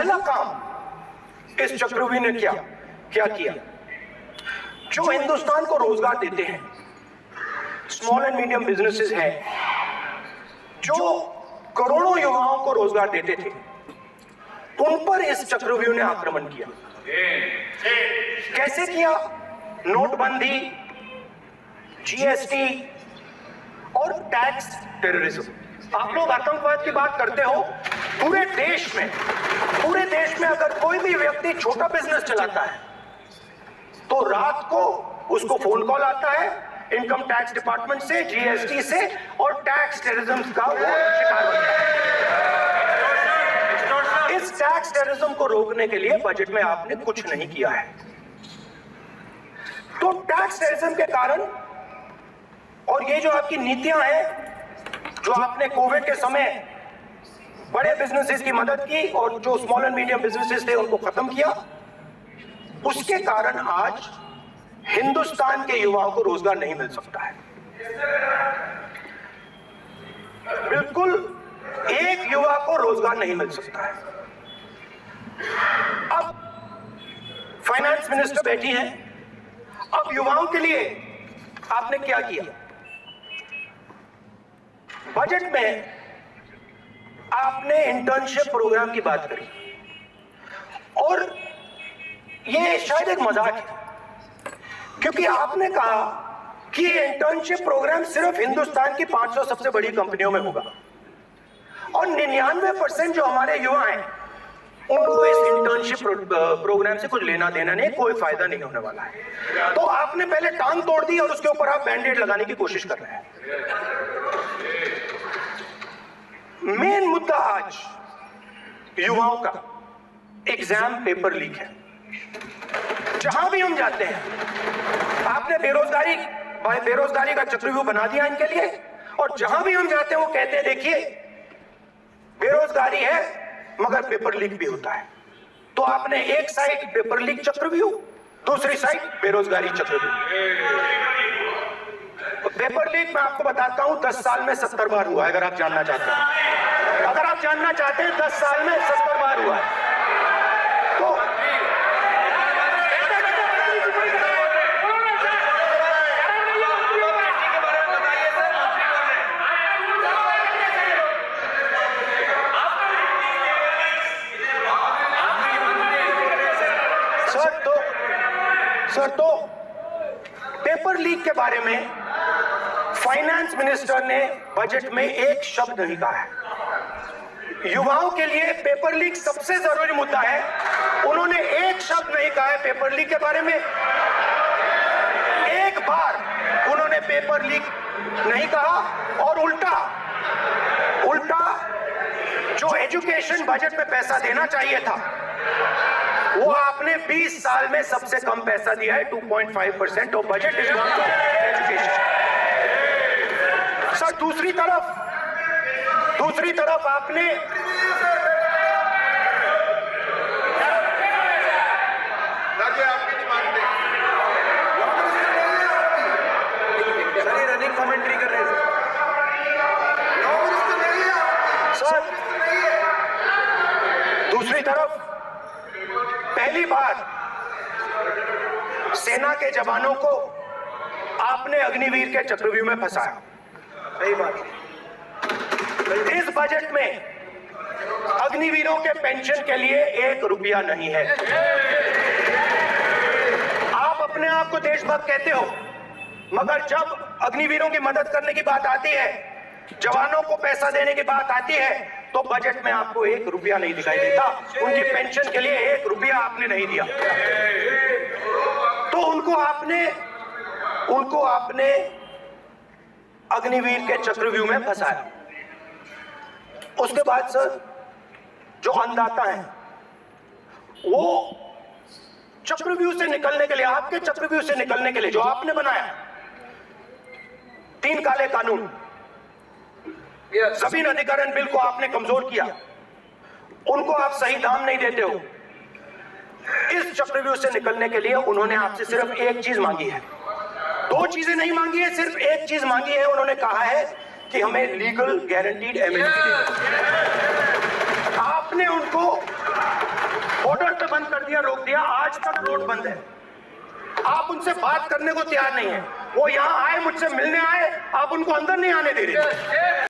पहला काम इस चक्रव्यूह ने क्या किया? जो हिंदुस्तान को रोजगार देते हैं, स्मॉल एंड मीडियम बिजनेसेस हैं, जो करोड़ों युवाओं को रोजगार देते थे, उन पर इस चक्रव्यूह ने आक्रमण किया। कैसे किया? नोटबंदी, जीएसटी और टैक्स टेररिज्म। आप लोग आतंकवाद की बात करते हो, पूरे देश में अगर कोई भी व्यक्ति छोटा बिजनेस चलाता है तो रात को उसको फोन कॉल आता है इनकम टैक्स डिपार्टमेंट से, जीएसटी से, और टैक्स टेररिज्म का वो शिकार होता है। इस टैक्स टेररिज्म को रोकने के लिए बजट में आपने कुछ नहीं किया है। तो टैक्स टेररिज्म के कारण और ये जो आपकी नीतियां हैं, जो आपने कोविड के समय बड़े बिजनेसेस की मदद की और जो स्मॉल एंड मीडियम बिजनेसेस थे उनको खत्म किया, उसके कारण आज हिंदुस्तान के युवाओं को रोजगार नहीं मिल सकता है। बिल्कुल एक युवा को रोजगार नहीं मिल सकता है। अब फाइनेंस मिनिस्टर बैठी हैं, अब युवाओं के लिए आपने क्या किया? बजट में आपने इंटर्नशिप प्रोग्राम की बात करी और ये शायद एक मजाक है, क्योंकि आपने कहा कि ये इंटर्नशिप प्रोग्राम सिर्फ हिंदुस्तान की 500 सबसे बड़ी कंपनियों में होगा और 99% जो हमारे युवा हैं उनको इस इंटर्नशिप प्रोग्राम से कुछ लेना देना नहीं, कोई फायदा नहीं होने वाला है। तो आपने पहले टांग तोड़ दी और उसके ऊपर आप बैंडेड लगाने की कोशिश कर रहे हैं। मेन मुद्दा आज युवाओं का एग्जाम पेपर लीक है। जहां भी हम जाते हैं, आपने बेरोजगारी का चक्रव्यूह बना दिया इनके लिए, और जहां भी हम जाते हैं वो कहते हैं देखिए बेरोजगारी है मगर पेपर लीक भी होता है। तो आपने एक साइड पेपर लीक चक्रव्यूह, दूसरी साइड बेरोजगारी चक्रव्यूह। पेपर लीक मैं आपको बताता हूं 10 साल में 70 बार हुआ है। अगर आप जानना चाहते हैं, 10 साल में 70 बार हुआ है। तो सर, तो पेपर लीक के बारे में फाइनेंस मिनिस्टर ने बजट में एक शब्द नहीं कहा है। युवाओं के लिए पेपर लीक सबसे जरूरी मुद्दा है, उन्होंने एक शब्द नहीं कहा है पेपर लीक के बारे में। एक बार उन्होंने पेपर लीक नहीं कहा और उल्टा जो एजुकेशन बजट में पैसा देना चाहिए था वो आपने 20 साल में सबसे कम पैसा दिया है। 2.5% of budget is gone to education. Sir, दूसरी तरफ आपने रनिंग कमेंट्री कर रहे हैं सर। दूसरी तरफ पहली बार सेना के जवानों को आपने अग्निवीर के चक्रव्यूह में फंसाया। सही बात। इस बजट में अग्निवीरों के पेंशन के लिए 1 रुपया नहीं है। आप अपने आप को देशभक्त कहते हो, मगर जब अग्निवीरों की मदद करने की बात आती है, जवानों को पैसा देने की बात आती है, तो बजट में आपको 1 रुपया नहीं दिखाई देता। उनकी पेंशन के लिए 1 रुपया आपने नहीं दिया। तो उनको आपने अग्निवीर के चक्रव्यूह में फंसाया। उसके बाद सर, जो अन्नदाता हैं वो चक्रव्यूह से निकलने के लिए, आपके चक्रव्यूह से निकलने के लिए जो आपने बनाया 3 काले कानून, जमीन अधिग्रहण बिल को आपने कमजोर किया, उनको आप सही दाम नहीं देते हो। इस चक्रव्यूह से निकलने के लिए उन्होंने आपसे सिर्फ एक चीज मांगी है, 2 चीजें नहीं मांगी है, सिर्फ एक चीज मांगी है। उन्होंने कहा है कि हमें लीगल गारंटीड इम्यूनिटी। आपने उनको रोक दिया, आज तक रोड बंद है। आप उनसे बात करने को तैयार नहीं है। वो यहाँ आए, मुझसे मिलने आए, आप उनको अंदर नहीं आने दे रहे।